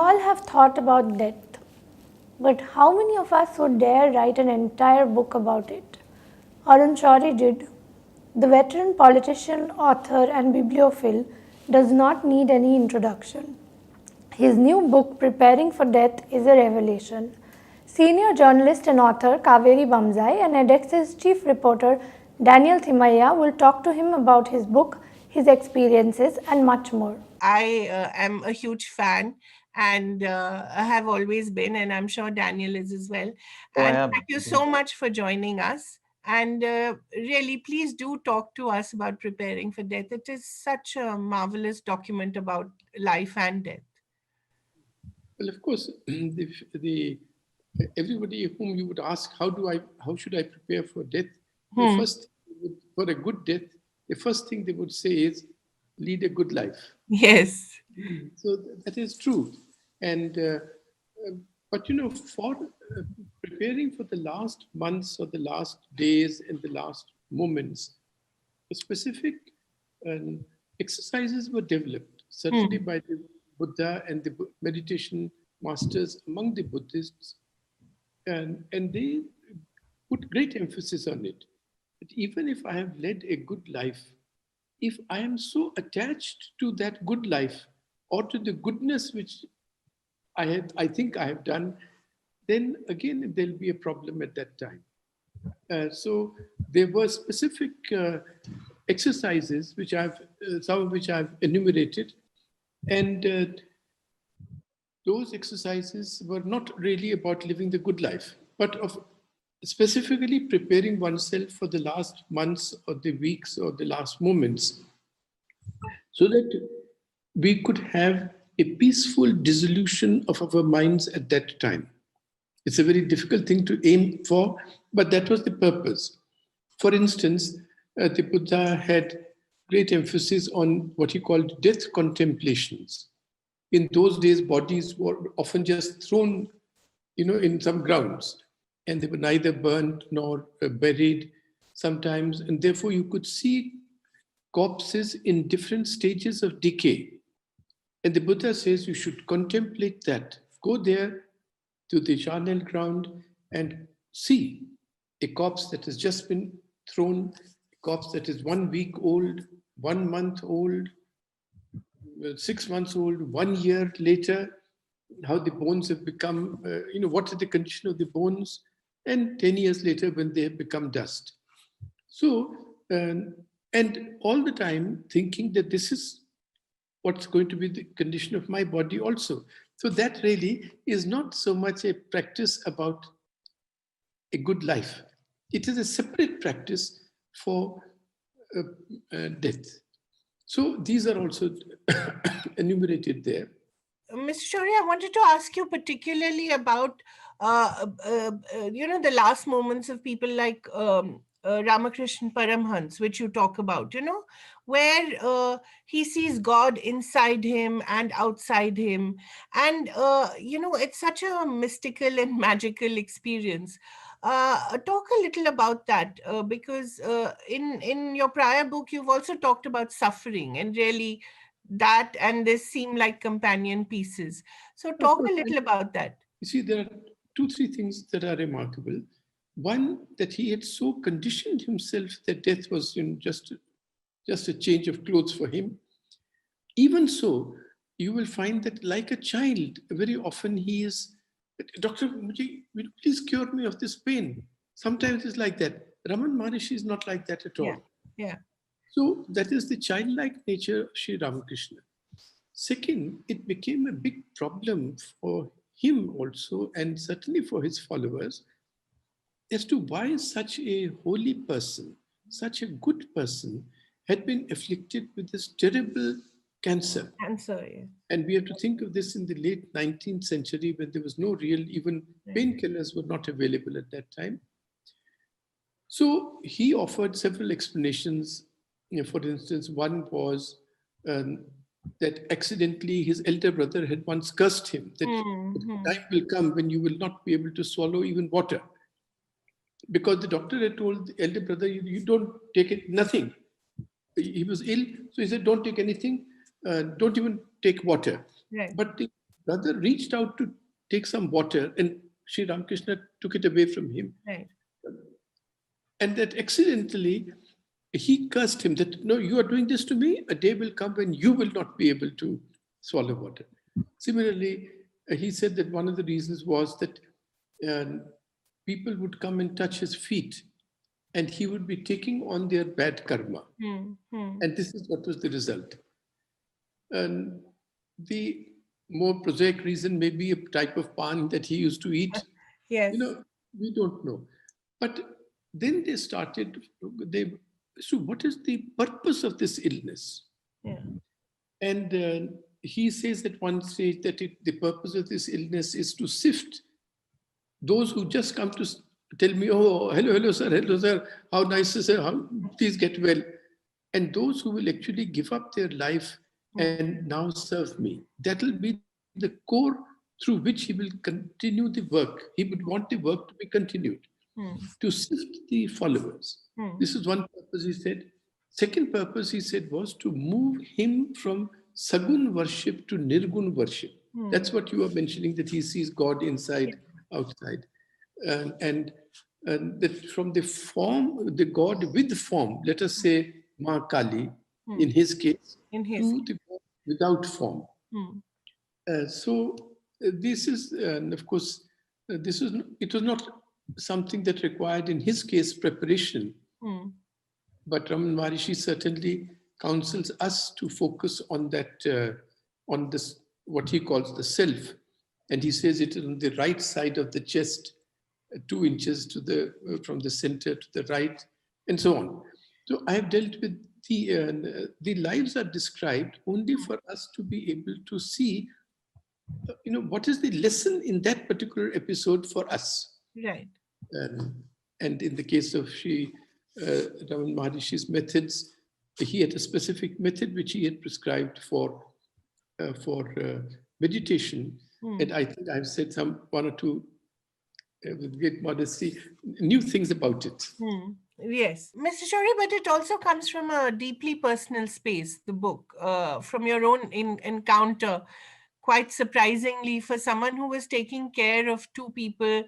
all have thought about death, but how many of us would dare write an entire book about it? Arun Shourie did. The veteran politician, author, and bibliophile does not need any introduction. His new book, Preparing for Death, is a revelation. Senior journalist and author Kaveri Bamzai and Edex's chief reporter Daniel Thimaiya will talk to him about his book, his experiences, and much more. I am a huge fan and I have always been, and I'm sure Daniel is as well. Oh, I And am. thank you so much for joining us. And really, please do talk to us about Preparing for Death. It is such a marvelous document about life and death. Well, of course, the everybody whom you would ask, how should I prepare for death? The first, for a good death, the first thing they would say is, lead a good life. Yes. So that is true. And, but for preparing for the last months or the last days and the last moments, specific exercises were developed, certainly by the Buddha and the meditation masters among the Buddhists. And they put great emphasis on it. That even if I have led a good life, if I am so attached to that good life or to the goodness which I think I have done, then again there'll be a problem at that time. So there were specific exercises which some of which I've enumerated, and those exercises were not really about living the good life, but of specifically preparing oneself for the last months or the weeks or the last moments, so that we could have a peaceful dissolution of our minds at that time. It's a very difficult thing to aim for, but that was the purpose. For instance, the Buddha had great emphasis on what he called death contemplations. In those days, bodies were often just thrown, in some grounds, and they were neither burnt nor buried sometimes, and therefore you could see corpses in different stages of decay. And the Buddha says you should contemplate that. Go there to the charnel ground and see a corpse that has just been thrown, a corpse that is 1 week old, 1 month old, 6 months old, 1 year later, how the bones have become, what is the condition of the bones, and 10 years later when they have become dust. So, and all the time thinking that this is what's going to be the condition of my body also. So that really is not so much a practice about a good life. It is a separate practice for death. So these are also enumerated there. Mr. Shourie, I wanted to ask you particularly about, the last moments of people like Ramakrishna Paramhans, which you talk about, where he sees God inside him and outside him. And, it's such a mystical and magical experience. Talk a little about that, because in your prior book, you've also talked about suffering, and really that and this seem like companion pieces. So talk a little about that. You see, there are 2-3 things that are remarkable. One, that he had so conditioned himself that death was just a change of clothes for him. Even so, you will find that like a child, very often he is, Doctor, will you please cure me of this pain? Sometimes it's like that. Raman Maharishi is not like that at all. Yeah. So that is the childlike nature of Sri Ramakrishna. Second, it became a big problem for him also, and certainly for his followers, as to why such a holy person, such a good person, had been afflicted with this terrible cancer. Yeah. And we have to think of this in the late 19th century, when there was no real, even painkillers were not available at that time. So he offered several explanations. For instance, one was that accidentally his elder brother had once cursed him, that time will come when you will not be able to swallow even water. Because the doctor had told the elder brother, you don't take it, nothing. He was ill, so he said, don't take anything, don't even take water. Right. But the brother reached out to take some water, and Sri Ramakrishna took it away from him. Right. And that accidentally, he cursed him that, no, you are doing this to me. A day will come when you will not be able to swallow water. Similarly, he said that one of the reasons was that people would come and touch his feet, and he would be taking on their bad karma. And this is what was the result. And the more prosaic reason may be a type of pan that he used to eat. Yes. We don't know. But then they started, so what is the purpose of this illness? Yeah. And he says at one stage that the purpose of this illness is to sift those who just come to tell me, oh, hello, sir, how nice is it, please get well. And those who will actually give up their life and now serve me. That will be the core through which he will continue the work. He would want the work to be continued, to sift the followers. This is one purpose, he said. Second purpose, he said, was to move him from Sagun worship to Nirgun worship. That's what you are mentioning, that he sees God inside, outside. And that from the form, the God with form, let us say Ma Kali, in his case, to the God without form. So this is, and of course, it was not something that required, in his case, preparation. But Raman Maharishi certainly counsels us to focus on that, on this, what he calls the self. And he says it is on the right side of the chest, 2 inches to from the center to the right, and so on. So I have dealt with the lives are described only for us to be able to see, what is the lesson in that particular episode for us. Right. And in the case of Sri Raman Maharishi's methods, he had a specific method which he had prescribed for meditation. And I think I've said one or two, with great modesty, new things about it. Yes, Mr. Shourie, but it also comes from a deeply personal space, the book, from your own encounter. Quite surprisingly, for someone who was taking care of 2 people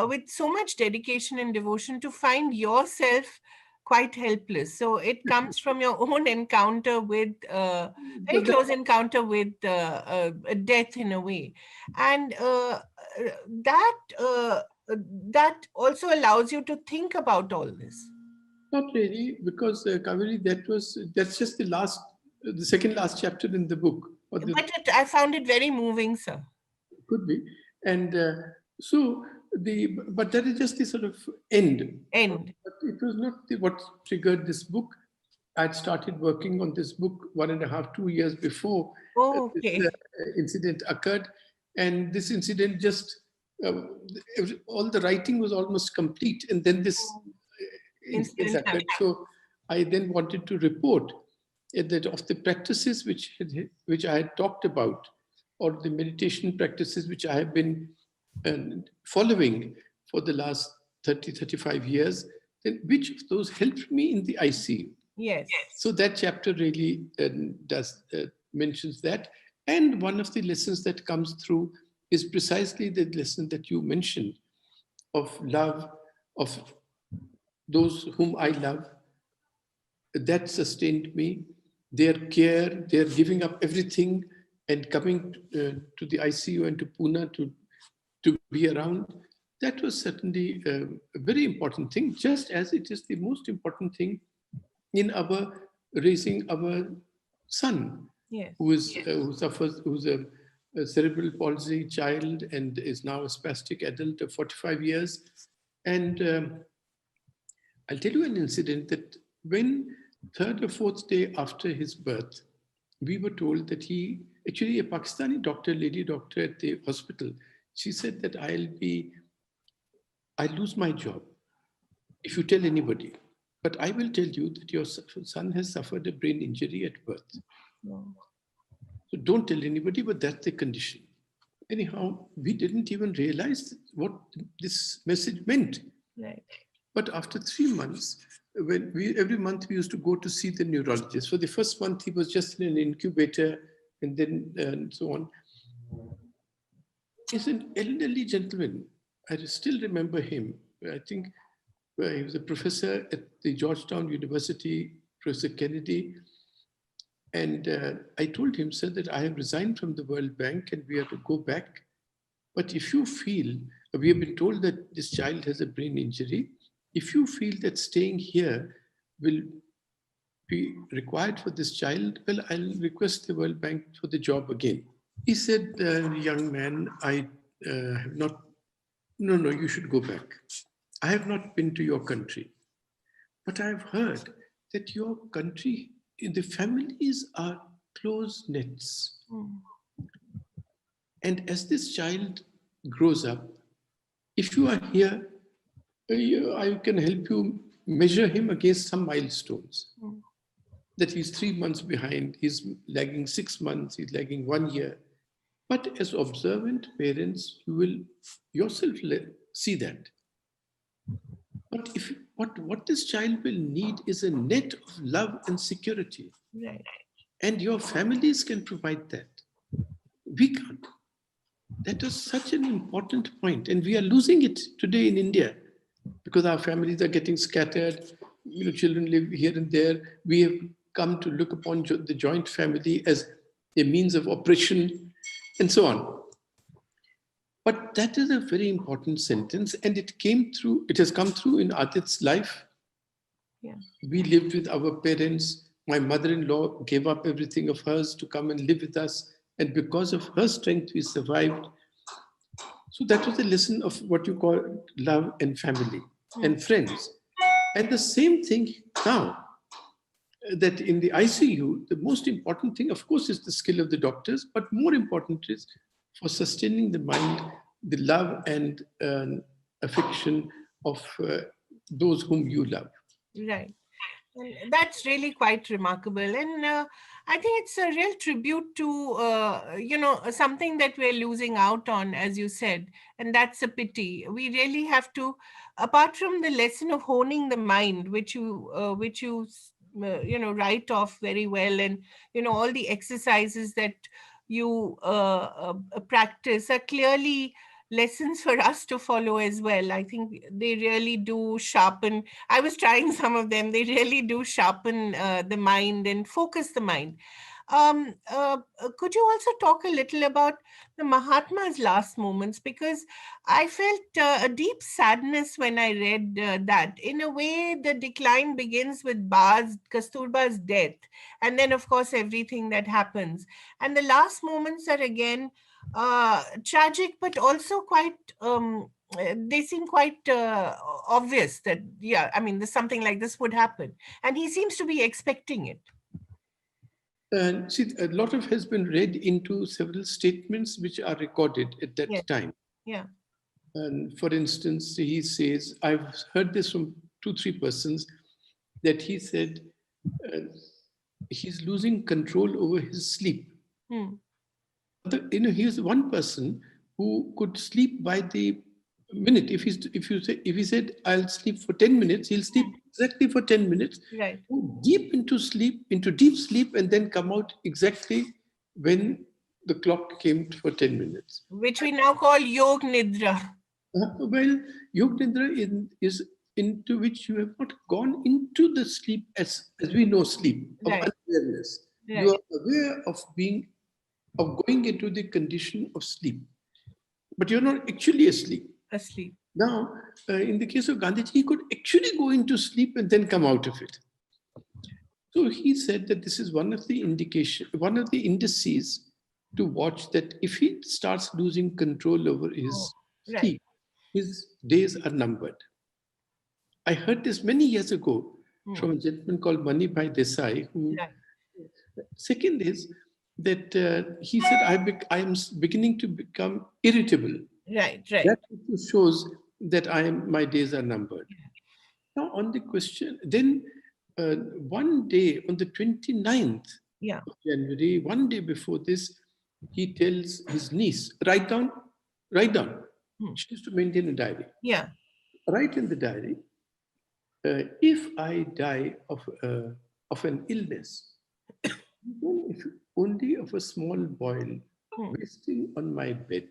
with so much dedication and devotion, to find yourself quite helpless. So it comes from your own encounter with, very close encounter with death in a way. And that also allows you to think about all this. Not really, because Kaveri, that's just the second last chapter in the book. But I found it very moving, sir. Could be. And but that is just the sort of end. But it was not what triggered this book. I'd started working on this book 1.5, 2 years before this incident occurred. And this incident just, all the writing was almost complete. And then this incident occurred. So I then wanted to report that of the practices which I had talked about, or the meditation practices which I have been following for the last 30, 35 years, then which of those helped me in the ICU? Yes. So that chapter really mentions that. And one of the lessons that comes through is precisely the lesson that you mentioned of love, of those whom I love. That sustained me. Their care, their giving up everything and coming to the ICU and to Pune to be around. That was certainly a very important thing, just as it is the most important thing in our raising our son, who's a cerebral palsy child and is now a spastic adult of 45 years. And I'll tell you an incident that when 3rd or 4th day after his birth, we were told that actually a Pakistani lady doctor at the hospital, she said that I'll lose my job if you tell anybody. But I will tell you that your son has suffered a brain injury at birth. So don't tell anybody, but that's the condition. Anyhow, we didn't even realize what this message meant. Right. But after 3 months, every month we used to go to see the neurologist. For the first month, he was just in an incubator and then and so on. is an elderly gentleman. I still remember him. I think he was a professor at the Georgetown University, Professor Kennedy. And I told him, sir, that I have resigned from the World Bank and we have to go back. But if you feel, we have been told that this child has a brain injury, if you feel that staying here will be required for this child, well, I'll request the World Bank for the job again. He said, young man, I have not, no, you should go back. I have not been to your country, but I've heard that your country, the families are close nets. And as this child grows up, if you are here, I can help you measure him against some milestones. That he's 3 months behind, he's lagging 6 months, he's lagging 1 year. But as observant parents, you will yourself see that. But what this child will need is a net of love and security. Right. And your families can provide that. We can't. That is such an important point. And we are losing it today in India because our families are getting scattered. Children live here and there. We have come to look upon the joint family as a means of oppression and so on. But that is a very important sentence, and it has come through in Adit's life. Yeah. We lived with our parents. My mother-in-law gave up everything of hers to come and live with us. And because of her strength, we survived. So that was a lesson of what you call love and family and friends. And the same thing now, that in the ICU, the most important thing, of course, is the skill of the doctors, but more important is for sustaining the mind, the love and affection of those whom you love. Right. And that's really quite remarkable. And I think it's a real tribute to, something that we're losing out on, as you said. And that's a pity. We really have to, apart from the lesson of honing the mind, which you write off very well, and, all the exercises that you practice are clearly lessons for us to follow as well. I think they really do sharpen. I was trying some of them. They really do sharpen the mind and focus the mind. Could you also talk a little about the Mahatma's last moments? Because I felt a deep sadness when I read that. In a way, the decline begins with Kasturba's death, and then, of course, everything that happens. And the last moments are again tragic, but also quite. They seem quite obvious that, yeah, I mean, something like this would happen, and he seems to be expecting it. And see, a lot of has been read into several statements which are recorded at that Yeah. time. Yeah. And for instance, he says, I've heard this from 2-3 persons, that he said uh, he's losing control over his sleep. He was one person who could sleep by the minute. If he said I'll sleep for 10 minutes, he'll sleep exactly for 10 minutes, Right. go deep into deep sleep, and then come out exactly when the clock came for 10 minutes. Which we now call Yog Nidra. Well, Yog Nidra is into which you have not gone into the sleep as we know sleep, of Right. unawareness. Right. You are aware of going into the condition of sleep, but you're not actually asleep. Asleep. Now, in the case of Gandhiji, he could actually go into sleep and then come out of it. So he said that this is one of the indices to watch, that if he starts losing control over his Right. sleep, his days are numbered. I heard this many years ago from a gentleman called Manibhai Desai. Right. Second is that he said, I am beginning to become irritable. Right. Right. That shows that my days are numbered. Now, on the question, then one day on the 29th Yeah. of January, one day before this, he tells his niece, write down. She used to maintain a diary. Yeah. Write in the diary, if I die of an illness, even if only of a small boil wasting on my bed.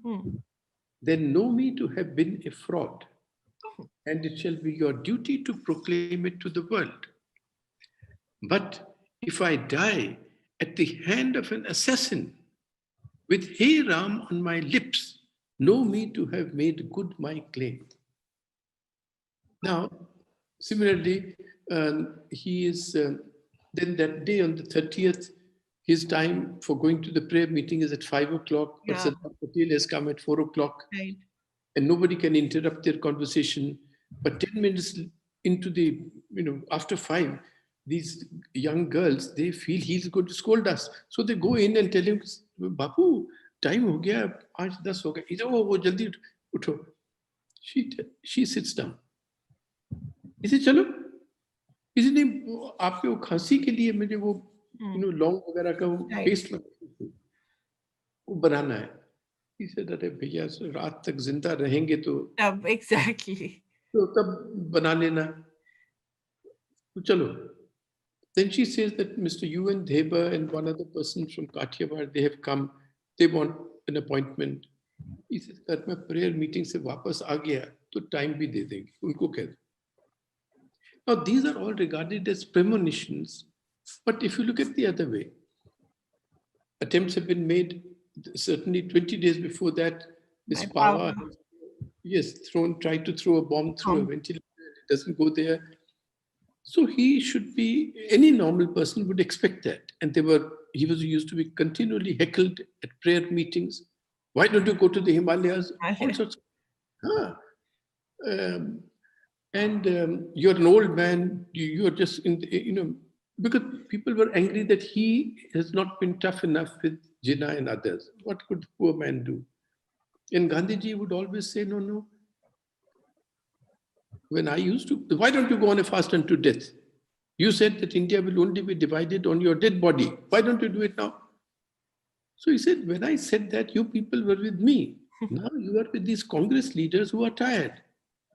Hmm. Then know me to have been a fraud, and it shall be your duty to proclaim it to the world. But if I die at the hand of an assassin, with Hey Ram on my lips, know me to have made good my claim. Now, similarly, he is then that day on the 30th, his time for going to the prayer meeting is at 5 o'clock, but Yeah. Sardar Patel has come at 4 o'clock, Right. and nobody can interrupt their conversation. But 10 minutes into the, after 5, these young girls, they feel he's going to scold us. So they go in and tell him, Bapu, time ho gaya, aaj 10 ho gaya. He said, oh, wo jaldi utho. She sits down. इसे चलो इसने आपके वो खांसी के लिए मुझे वो लौंग वगैरह का वो Right. पेस्ट वो बनाना है इसे अरे भैया रात तक जिंदा रहेंगे तो Exactly. तब बना लेना तो चलो. Then she says that Mr. UN Deba and one other person from Kathiawar, they have come. They want an appointment. He says, अगर मैं prayer meeting से वापस आ गया तो time भी दे देंगे उनको कह दो. Now, these are all regarded as premonitions, but if you look at the other way, attempts have been made, certainly 20 days before that, this By power, power. yes, tried to throw a bomb through a Bomb. ventilator, it doesn't go there. So he should be, any normal person would expect that. And he was used to be continually heckled at prayer meetings. Why don't you go to the Himalayas? All sorts of, you're an old man, you're just because people were angry that he has not been tough enough with Jinnah and others. What could the poor man do? And Gandhiji would always say, no. When I used to, why don't you go on a fast unto death? You said that India will only be divided on your dead body. Why don't you do it now? So he said, when I said that, you people were with me. Now you are with these Congress leaders who are tired.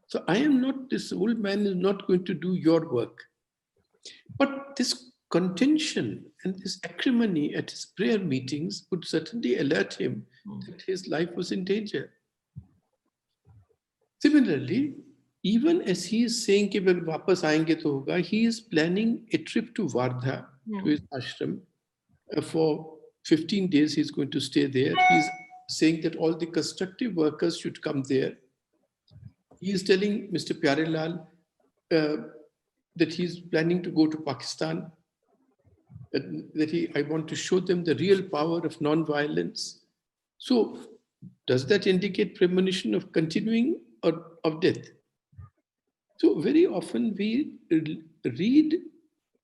So I am not, this old man is not going to do your work. But this contention and this acrimony at his prayer meetings would certainly alert him that his life was in danger. Similarly, even as he is saying कि जब वापस आएंगे तो होगा, he is planning a trip to Wardha, to his ashram. For 15 days he's going to stay there. He's saying that all the constructive workers should come there. He is telling Mr. Pyarelal that he's planning to go to Pakistan, I want to show them the real power of non-violence. So does that indicate premonition of continuing or of death? So very often we read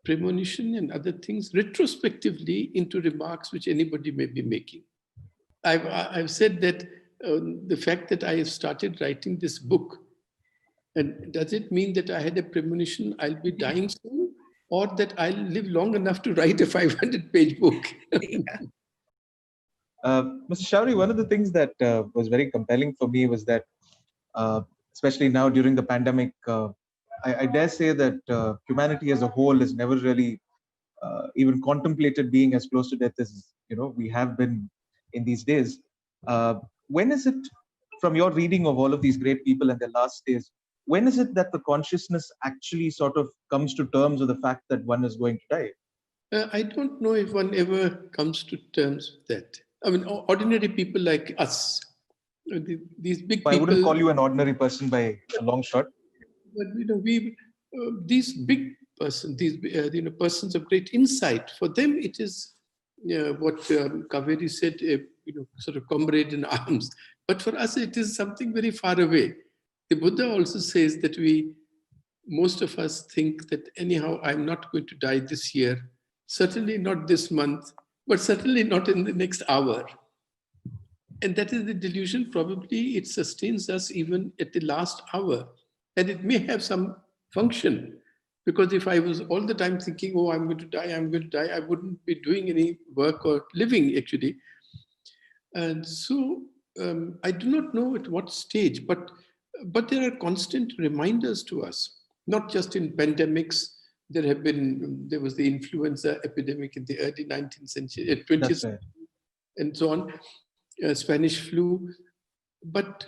premonition and other things retrospectively into remarks which anybody may be making. I've said that the fact that I have started writing this book, and does it mean that I had a premonition I'll be dying soon, or that I'll live long enough to write a 500-page book? Mr. Shourie, one of the things that was very compelling for me was that, especially now during the pandemic, I dare say that humanity as a whole has never really even contemplated being as close to death as we have been in these days. When is it, from your reading of all of these great people and their last days, when is it that the consciousness actually sort of comes to terms with the fact that one is going to die? I don't know if one ever comes to terms with that. I mean, ordinary people like us, these big people. I wouldn't call you an ordinary person by a long shot. But these big persons, these persons of great insight, for them it is what Kaveri said, sort of comrade in arms. But for us, it is something very far away. The Buddha also says that most of us think that anyhow, I'm not going to die this year, certainly not this month, but certainly not in the next hour. And that is the delusion. Probably it sustains us even at the last hour. And it may have some function, because if I was all the time thinking, oh, I'm going to die, I wouldn't be doing any work or living actually. And so I do not know at what stage, but there are constant reminders to us, not just in pandemics. There was the influenza epidemic in the early 19th century, 20th century. and so on, Spanish flu. But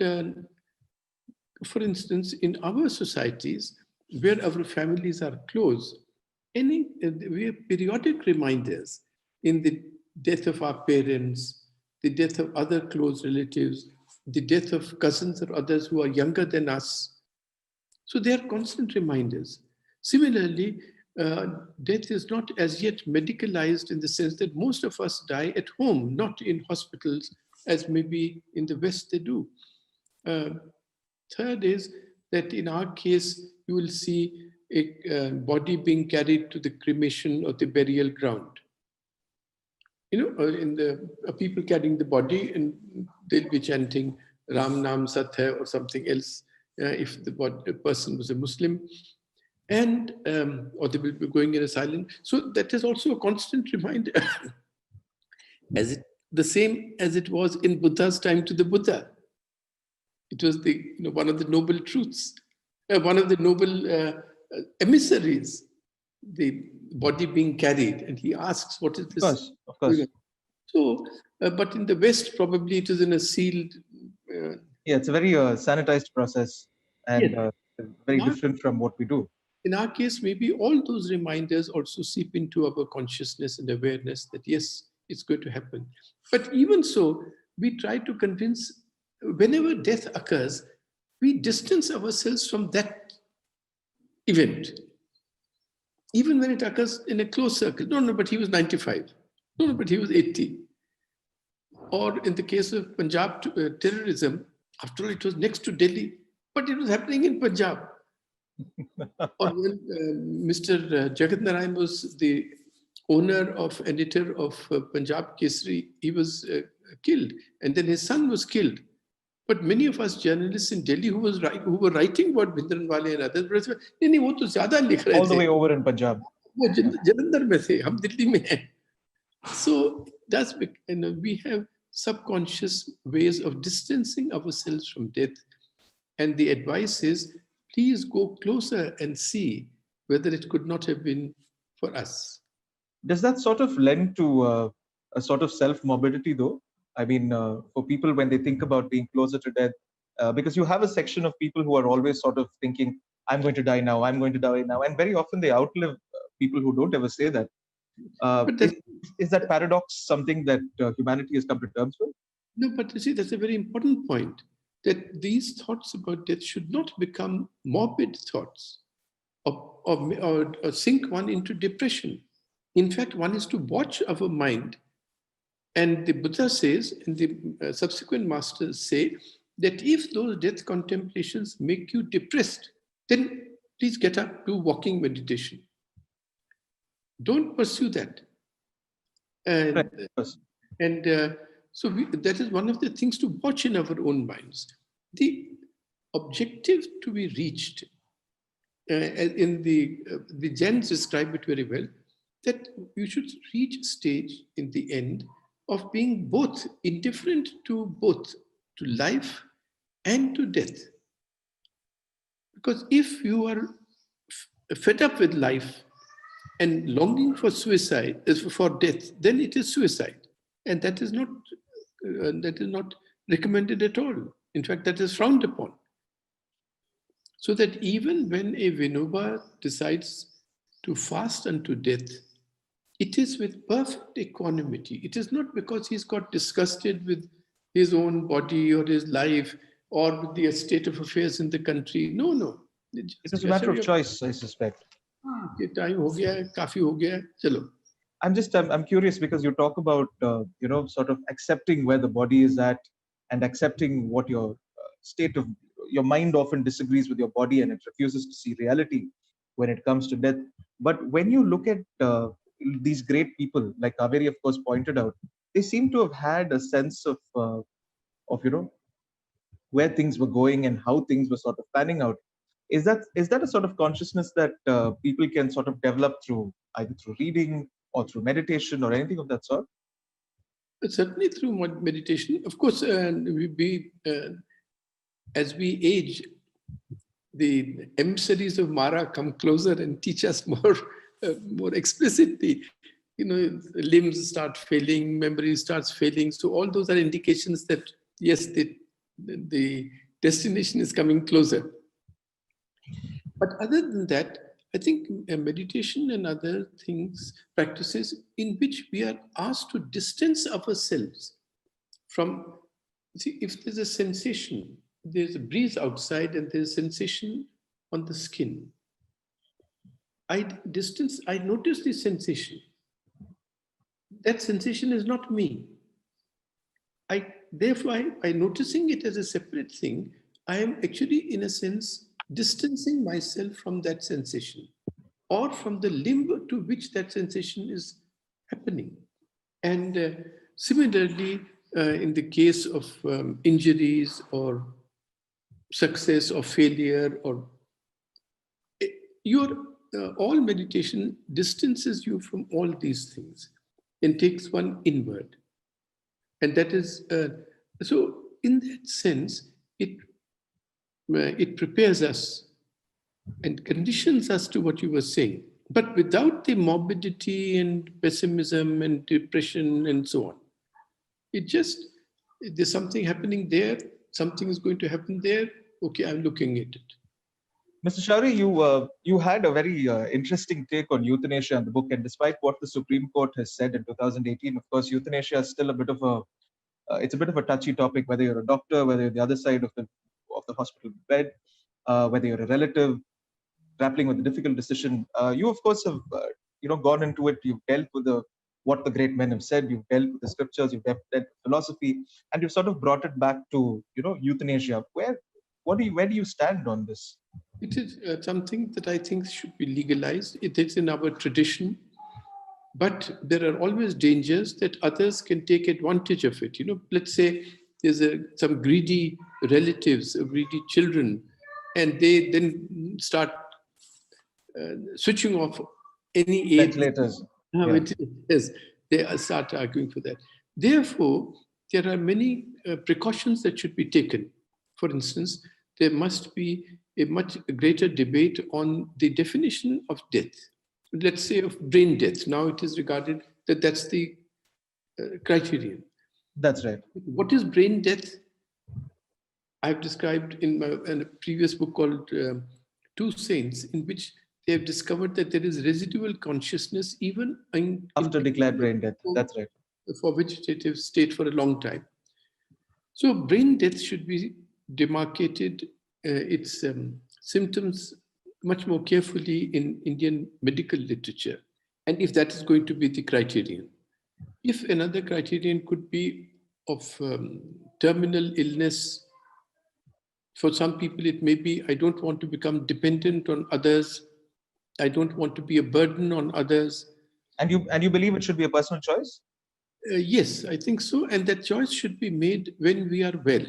for instance, in our societies, where our families are close, we have periodic reminders in the death of our parents, the death of other close relatives, the death of cousins or others who are younger than us. So they are constant reminders. Similarly, death is not as yet medicalized in the sense that most of us die at home, not in hospitals, as maybe in the West they do. Third is that in our case, you will see a body being carried to the cremation or the burial ground. In the people carrying the body, and they'll be chanting Ram Nam Sat Hai or something else, if the person was a Muslim, and or they will be going in a silent. So that is also a constant reminder, the same as it was in Buddha's time to the Buddha. It was one of the noble truths, one of the noble emissaries, the body being carried, and he asks, "What is this?" Of course. So, but in the West, probably it is in a sealed. Yeah, it's a very sanitized process, and Yes. very different from what we do. In our case, maybe all those reminders also seep into our consciousness and awareness that yes, it's going to happen. But even so, we try to convince, whenever death occurs, we distance ourselves from that event. Even when it occurs in a close circle. No, but he was 95. No, but he was 80. Or in the case of Punjab terrorism, after all, it was next to Delhi, but it was happening in Punjab. Or when Mr. Jagat Narayan was the owner of editor of Punjab Kesari, he was killed, and then his son was killed. But many of us journalists in Delhi who were writing about Bhindranwale and others, all the way over in Punjab. Jalandhar mein the, hum Delhi mein hain. So that's, we have subconscious ways of distancing ourselves from death, and the advice is, please go closer and see whether it could not have been for us. Does that sort of lend to a sort of self-morbidity, though? I mean, for people when they think about being closer to death, because you have a section of people who are always sort of thinking, I'm going to die now, I'm going to die now. And very often they outlive people who don't ever say that. Is that paradox something that humanity has come to terms with? No, but you see, that's a very important point, that these thoughts about death should not become morbid thoughts or sink one into depression. In fact, one is to watch our mind. And the Buddha says, and the subsequent masters say, that if those death contemplations make you depressed, then please get up, do walking meditation. Don't pursue that. And, so that is one of the things to watch in our own minds. The objective to be reached, in the Jains describe it very well, that you should reach a stage in the end of being both indifferent to life and to death. Because if you are fed up with life and longing for suicide, for death, then it is suicide. And that is not recommended at all. In fact, that is frowned upon. So that even when a Vinoba decides to fast unto death, it is with perfect equanimity. It is not because he's got disgusted with his own body or his life or with the state of affairs in the country. No. It is a matter of choice, I suspect. Time ho gaya, kafi ho gaya, chalo. I'm curious because you talk about sort of accepting where the body is at and accepting what your state of your mind often disagrees with your body and it refuses to see reality when it comes to death. But when you look at these great people, like Kaveri of course pointed out, they seem to have had a sense of where things were going and how things were sort of panning out. Is that a sort of consciousness that people can sort of develop through either through reading or through meditation or anything of that sort? Certainly through meditation. Of course, as we age, the emissaries of Mara come closer and teach us more explicitly. limbs start failing, memory starts failing. So all those are indications that, yes, the destination is coming closer. But other than that, I think meditation and other things, practices in which we are asked to distance ourselves from, see, if there's a sensation, there's a breeze outside and there's a sensation on the skin. I notice the sensation. That sensation is not me. Therefore, by noticing it as a separate thing, I am actually, in a sense, distancing myself from that sensation or from the limb to which that sensation is happening. And similarly, in the case of injuries or success or failure, or all meditation distances you from all these things and takes one inward. And that is, so in that sense, it prepares us and conditions us to what you were saying, but without the morbidity and pessimism and depression and so on. There's something happening there, something is going to happen there, okay, I'm looking at it. Mr. Shourie, you had a very interesting take on euthanasia in the book, and despite what the Supreme Court has said in 2018, of course, euthanasia is still a bit of a touchy topic. Whether you're a doctor, whether you're the other side of the hospital bed, whether you're a relative grappling with a difficult decision, you of course have gone into it. You've dealt with what the great men have said. You've dealt with the scriptures. You've dealt with philosophy, and you've sort of brought it back to euthanasia. Where do you stand on this? It is something that I think should be legalized. It is in our tradition, but there are always dangers that others can take advantage of it. Let's say there's some greedy relatives, greedy children, and they then start switching off any aid. Ventilators. Yes, they start arguing for that. Therefore, there are many precautions that should be taken. For instance, there must be a much greater debate on the definition of death. Let's say of brain death. Now it is regarded that that's the criterion. That's right. What is brain death? I've described in a previous book called Two Saints, in which they have discovered that there is residual consciousness even after declared brain death. That's right. For vegetative state for a long time. So brain death should be demarcated, its symptoms much more carefully in Indian medical literature. And if that is going to be the criterion. If another criterion could be of terminal illness, for some people it may be, I don't want to become dependent on others. I don't want to be a burden on others. And you believe it should be a personal choice? Yes, I think so. And that choice should be made when we are well.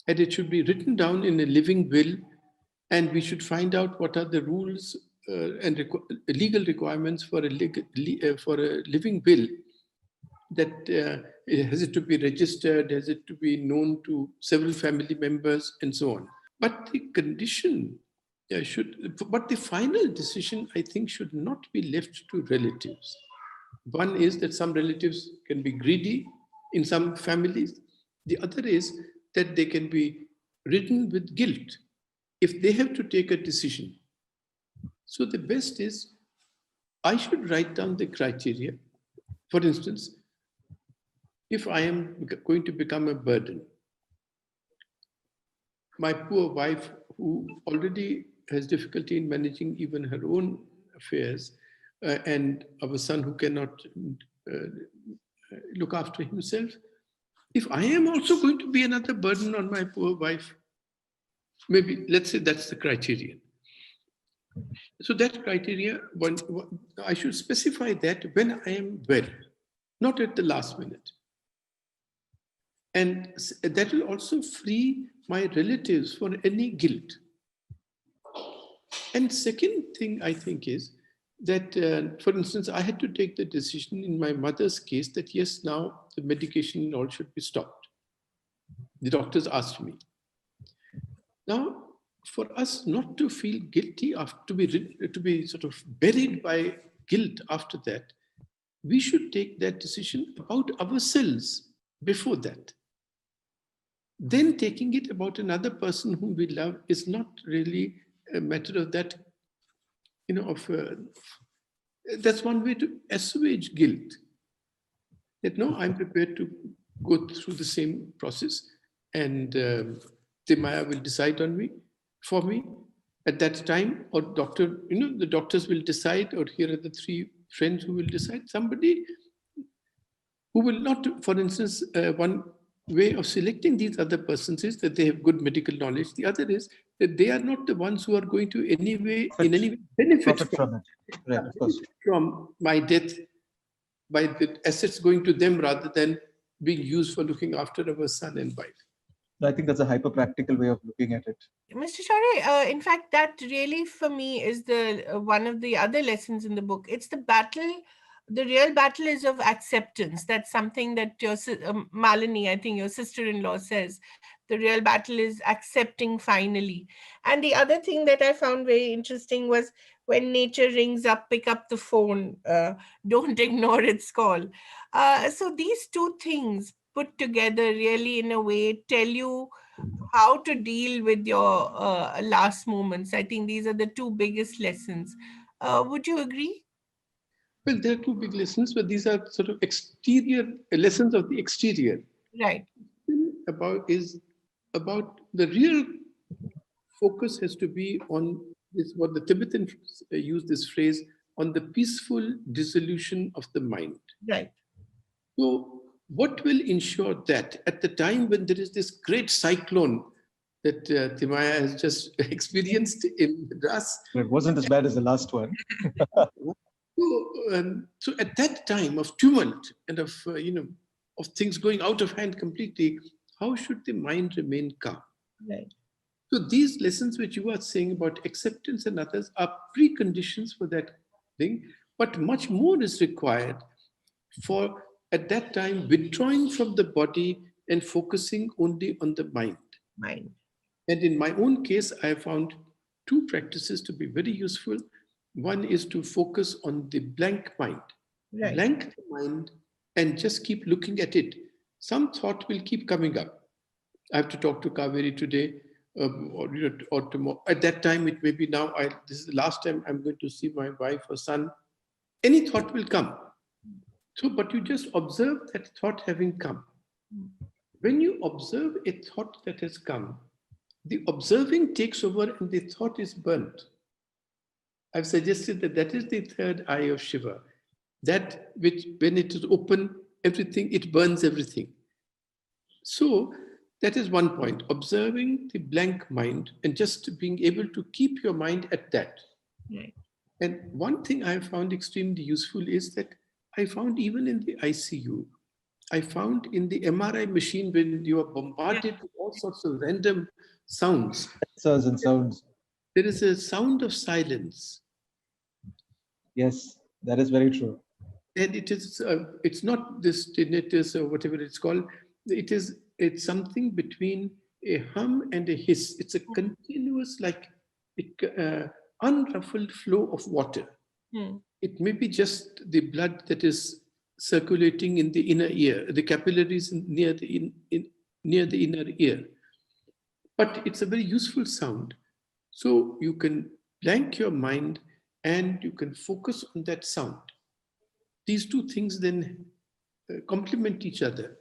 And it should be written down in a living will. And we should find out what are the rules and legal requirements for a living will. That has it to be registered, has it to be known to several family members, and so on. But the condition but the final decision, I think, should not be left to relatives. One is that some relatives can be greedy in some families. The other is that they can be ridden with guilt if they have to take a decision. So the best is, I should write down the criteria. For instance, if I am going to become a burden, my poor wife, who already has difficulty in managing even her own affairs, and our son who cannot look after himself, if I am also going to be another burden on my poor wife, maybe let's say that's the criterion. So that criteria, I should specify that when I am well, not at the last minute. And that will also free my relatives for any guilt. And second thing I think is that, for instance, I had to take the decision in my mother's case that yes, now the medication and all should be stopped. The doctors asked me. Now, for us not to feel guilty, to be sort of buried by guilt after that, we should take that decision about ourselves before that. Then taking it about another person whom we love is not really a matter of that, that's one way to assuage guilt. That no, I'm prepared to go through the same process, and the Maya will decide on me, for me, at that time, or the doctors will decide, or here are the three friends who will decide. Somebody who will not, for instance, one way of selecting these other persons is that they have good medical knowledge. The other is that they are not the ones who are going to in any way benefit from it. Right, of course. from my death by the assets going to them rather than being used for looking after our son and wife. I think that's a hyper practical way of looking at it. Mr. Shourie, in fact, that really for me is the one of the other lessons in the book. It's the battle. The real battle is of acceptance. That's something that your Malini, I think your sister-in-law, says. The real battle is accepting finally. And the other thing that I found very interesting was when nature rings up, pick up the phone. Don't ignore its call. So these two things put together really, in a way, tell you how to deal with your last moments. I think these are the two biggest lessons. Would you agree? Well, there are two big lessons, but these are sort of exterior lessons of the exterior. Right. About the real focus has to be on this, what the Tibetans use this phrase, on the peaceful dissolution of the mind. Right. So what will ensure that at the time when there is this great cyclone that Timaya has just experienced in Madras? It wasn't as bad as the last one. So at that time of tumult and of things going out of hand completely, how should the mind remain calm? Right. So these lessons which you are saying about acceptance and others are preconditions for that thing, but much more is required for at that time withdrawing from the body and focusing only on the mind. And in my own case, I found two practices to be very useful. One is to focus on the blank mind. Right. Blank the mind and just keep looking at it. Some thought will keep coming up. I have to talk to Kaveri today, or tomorrow. At that time, it may be now. This is the last time I'm going to see my wife or son. Any thought will come. So, but you just observe that thought having come. When you observe a thought that has come, the observing takes over and the thought is burnt. I've suggested that is the third eye of Shiva. That which, when it is open, everything, it burns everything. So that is one point, observing the blank mind and just being able to keep your mind at that. Right. And one thing I found extremely useful is that I found even in the ICU, I found in the MRI machine when you are bombarded with all sorts of random sounds. Sounds. There is a sound of silence. Yes, that is very true. And it is, it's not this tinnitus or whatever it's called. It's something between a hum and a hiss. It's a continuous, unruffled flow of water. It may be just the blood that is circulating in the inner ear, the capillaries near the inner ear. But it's a very useful sound. So you can blank your mind and you can focus on that sound. These two things then complement each other.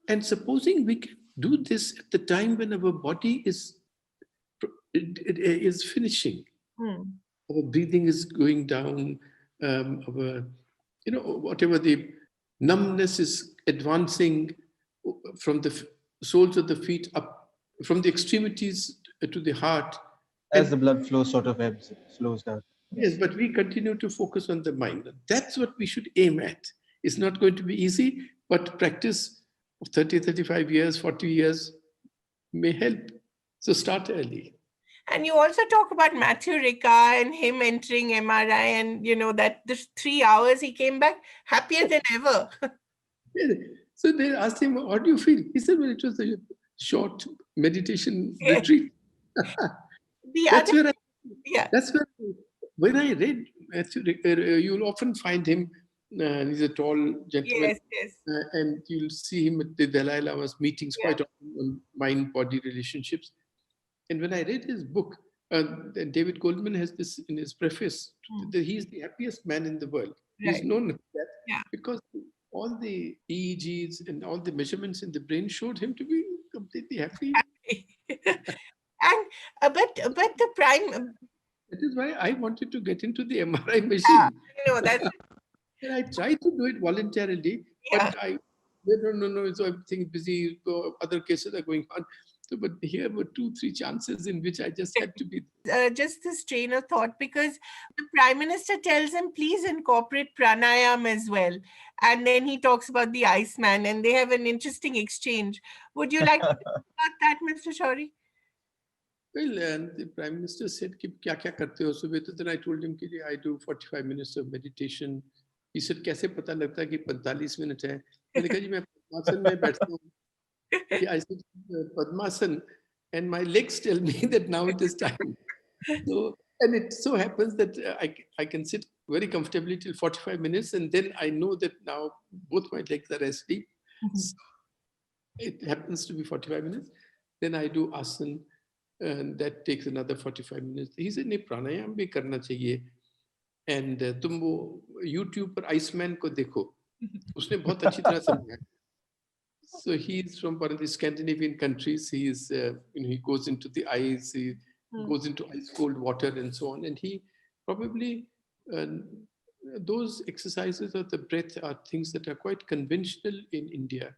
And supposing we can do this at the time when our body is finishing, our breathing is going down, whatever the numbness is advancing from the soles of the feet up, from the extremities to the heart. As the blood flow sort of ebbs, slows down. Yes, but we continue to focus on the mind. That's what we should aim at. It's not going to be easy, but practice of 30, 35 years, 40 years may help. So start early. And you also talk about Matthew Ricca and him entering MRI, and that the 3 hours he came back happier than ever. So they asked him, "How do you feel?" He said, "Well, it was a short meditation retreat." That's where when I read Matthew Ricca, you'll often find him And he's a tall gentleman. Yes, yes. And you'll see him at the Dalai Lama's meetings Yeah. quite often on mind-body relationships. And when I read his book, David Goldman has this in his preface, that he's the happiest man in the world. He's Right. known that Yeah. because all the EEGs and all the measurements in the brain showed him to be completely happy. And but the prime, That is why I wanted to get into the MRI machine. that's And I tried to do it voluntarily, yeah. but no, so everything is busy, other cases are going on. So, but here were 2, 3 chances in which I just had to be. Just this train of thought, because the prime minister tells him, please incorporate pranayam as well, and then he talks about the Iceman, and they have an interesting exchange. Would you like to talk about that, Mr. Shourie? Well, and the Prime Minister said, "Ki kya kya karte ho subah?" So then I told him, "Ki I do 45 minutes of meditation." He said, "कैसे पता लगता है कि 45 minute है?" मैंने कहा, "जी मैं पद्मासन में बैठता हूँ." I said, "Padmasan," and my legs tell me that now it is time. So, and it so happens that I can sit very comfortably till 45 minutes, and then I know that now both my legs are asleep. So it happens to be 45 minutes. Then I do asana, and that takes another 45 minutes. He said, नहीं प्राणायाम भी करना चाहिए. And तुम वो YouTube पर Iceman को देखो. उसने बहुत अच्छी तरह समझाया. So he's from one of the Scandinavian countries. He is, he goes into the ice, he goes into ice cold water and so on. And he probably, those exercises of the breath are things that are quite conventional in India.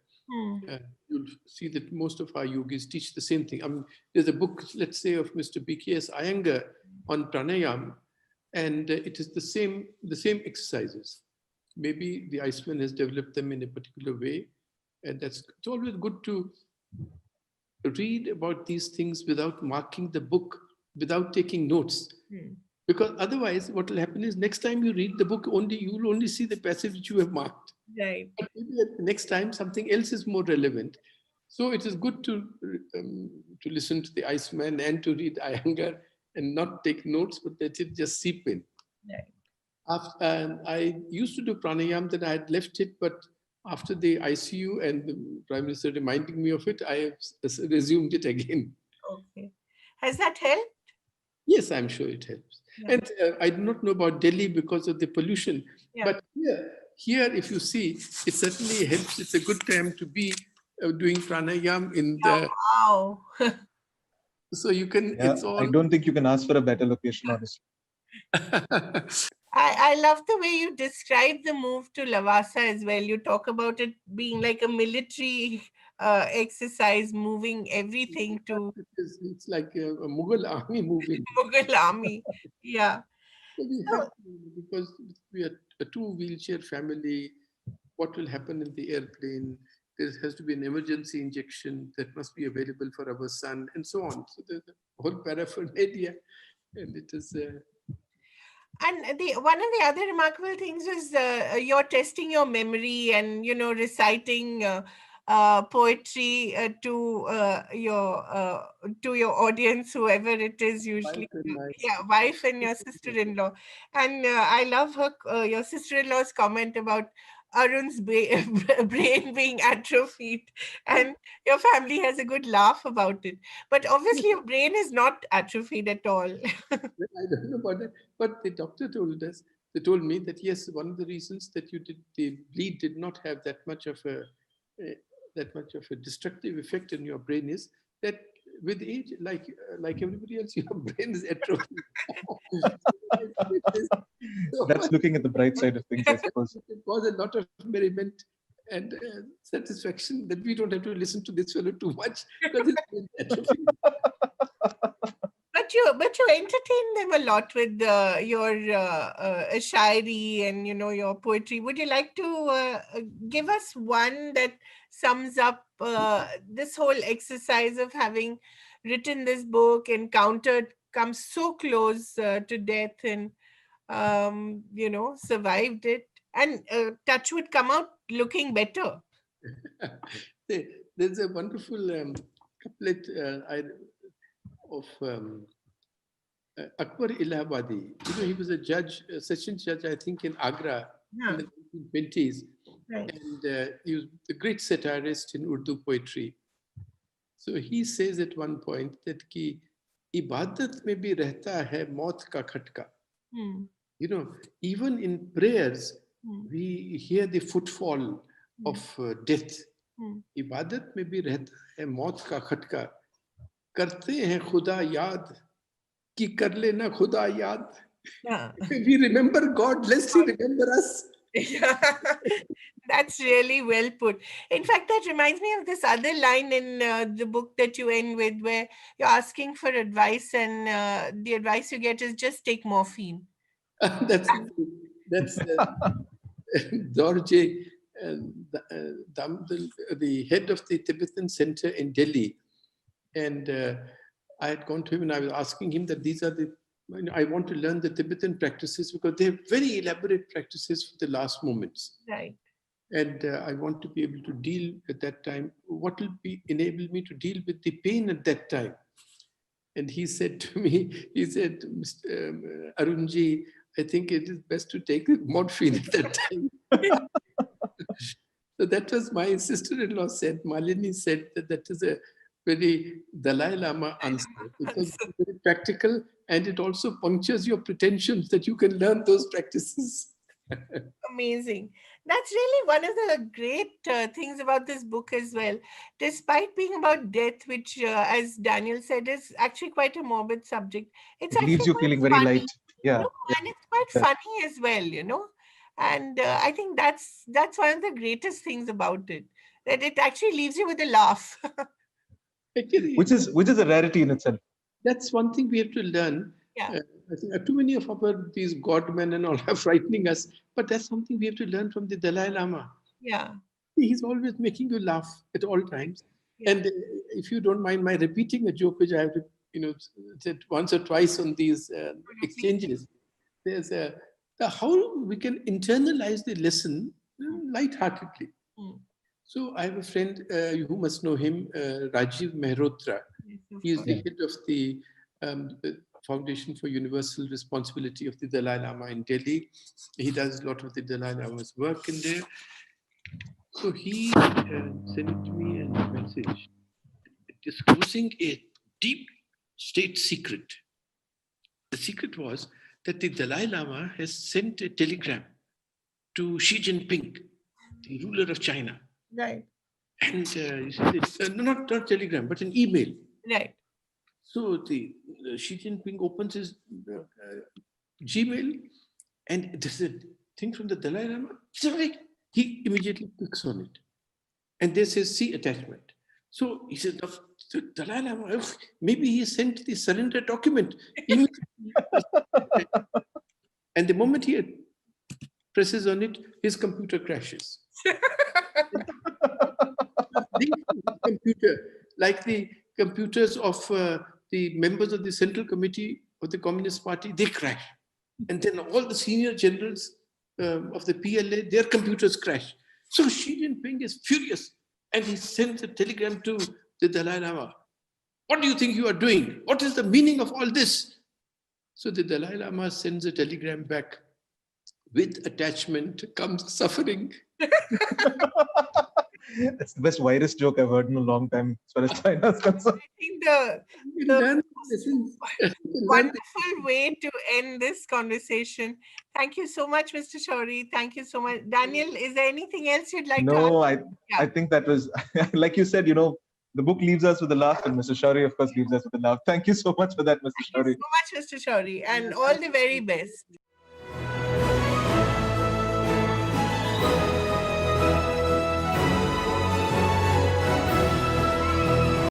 You'll see that most of our yogis teach the same thing. I mean, there's a book, let's say, of Mr. B.K.S. Iyengar on pranayam, and it is the same exercises. Maybe the Iceman has developed them in a particular way, and it's always good to read about these things without marking the book, without taking notes. Because otherwise, what will happen is next time you read the book, you will only see the passage which you have marked. Right. But maybe at the next time something else is more relevant. So it is good to listen to the Iceman and to read Iyengar and not take notes, but let it just seep in. Right. I used to do pranayam, then I had left it, but after the ICU and the Prime Minister reminding me of it, I have resumed it again. Okay. Has that helped? Yes, I'm sure it helps. Yeah. And I do not know about Delhi because of the pollution, Yeah. but here, if you see, it certainly helps. It's a good time to be doing pranayam in the. Wow. So you can. Yeah, It's all. I don't think you can ask for a better location, honestly. I love the way you describe the move to Lavasa as well. You talk about it being like a military exercise, moving everything to It's like a Mughal army moving. Mughal army. Yeah. So we have to, because we are a 2-wheelchair family. What will happen in the airplane? There has to be an emergency injection that must be available for our son, and so on. So there's a whole paraphernalia, and it is. And one of the other remarkable things is you're testing your memory and reciting poetry to your audience, whoever it is, usually wife and your sister-in-law. And I love your sister-in-law's comment about Arun's brain being atrophied, and your family has a good laugh about it. But obviously, your brain is not atrophied at all. I don't know about that, but the doctor told us. They told me that yes, one of the reasons that the bleed did not have that much of a destructive effect on your brain is that with age, like everybody else, your brain is atrophied. That's looking at the bright side of things, I suppose. It was a lot of merriment and satisfaction that we don't have to listen to this fellow too much because his brain is atrophied. But you entertain them a lot with your shairi and your poetry. Would you like to give us one that sums up this whole exercise of having written this book, encountered, come so close to death, and survived it, and touch would come out looking better? There's a wonderful couplet of Akbar Ilahabadi. He was a judge, a session judge, I think, in Agra in the 1920s. Right. And he was the great satirist in Urdu poetry. So he says at one point that ki ibadat mein bhi rehta hai maut ka khatka. Hmm. You know, even in prayers, Hmm. we hear the footfall of death. Hmm. इबादत में भी रहता है मौत का खटका, करते हैं खुदा याद कि कर लेना खुदा याद. Yeah. We remember God, lest He remember us. Yeah. That's really well put. In fact, that reminds me of this other line in the book that you end with, where you're asking for advice, and the advice you get is just take morphine. That's Dorje, the head of the Tibetan Center in Delhi. And I had gone to him and I was asking him that these are the, I want to learn the Tibetan practices because they have very elaborate practices for the last moments. Right. And I want to be able to deal at that time. What will enable me to deal with the pain at that time? And he said to me, he said, Arunji, I think it is best to take morphine at that time. So that was my sister-in-law said, Malini said that is a very Dalai Lama answer because it's very practical and it also punctures your pretensions that you can learn those practices. Amazing. That's really one of the great things about this book as well. Despite being about death, which, as Daniel said, is actually quite a morbid subject, it's It leaves actually you quite feeling very funny. light. Yeah. No, and it's quite Yeah. funny as well, And I think that's one of the greatest things about it, that it actually leaves you with a laugh. Actually, Which is a rarity in itself. that's one thing we have to learn. Yeah. I think too many of these godmen and all are frightening us, but that's something we have to learn from the Dalai Lama. Yeah. He's always making you laugh at all times. Yeah. And if you don't mind my repeating a joke, which I have to, said once or twice on these exchanges, there's how we can internalize the lesson lightheartedly. Mm. So I have a friend, you must know him, Rajiv Mehrotra. Yes, of He is course. the head of the Foundation for Universal Responsibility of the Dalai Lama in Delhi. He does a lot of the Dalai Lama's work in there. So he sent me a message disclosing a deep state secret. The secret was that the Dalai Lama has sent a telegram to Xi Jinping, the ruler of China. Right. And not telegram, but an email. Right. So the Xi Jinping opens his Gmail, and there's a thing from the Dalai Lama. He immediately clicks on it, and there says "see attachment." So he says, the Dalai Lama, maybe he sent the surrender document. And the moment he presses on it, his computer crashes. Computer, like the computers of the members of the Central Committee of the Communist Party, they crash. And then all the senior generals of the PLA, their computers crash. So Xi Jinping is furious and he sends a telegram to the Dalai Lama. What do you think you are doing? What is the meaning of all this? So the Dalai Lama sends a telegram back. With attachment comes suffering. It's the best virus joke I've heard in a long time as far as China is concerned. I think the wonderful way to end this conversation. Thank you so much, Mr. Shourie. Thank you so much. Daniel, is there anything else you'd like to add? No, Yeah. I think that was, like you said, the book leaves us with a laugh, and Mr. Shourie, of course, leaves us with a laugh. Thank you so much for that, Mr. Thank you Shourie. so much, Mr. Shourie, and all the very best.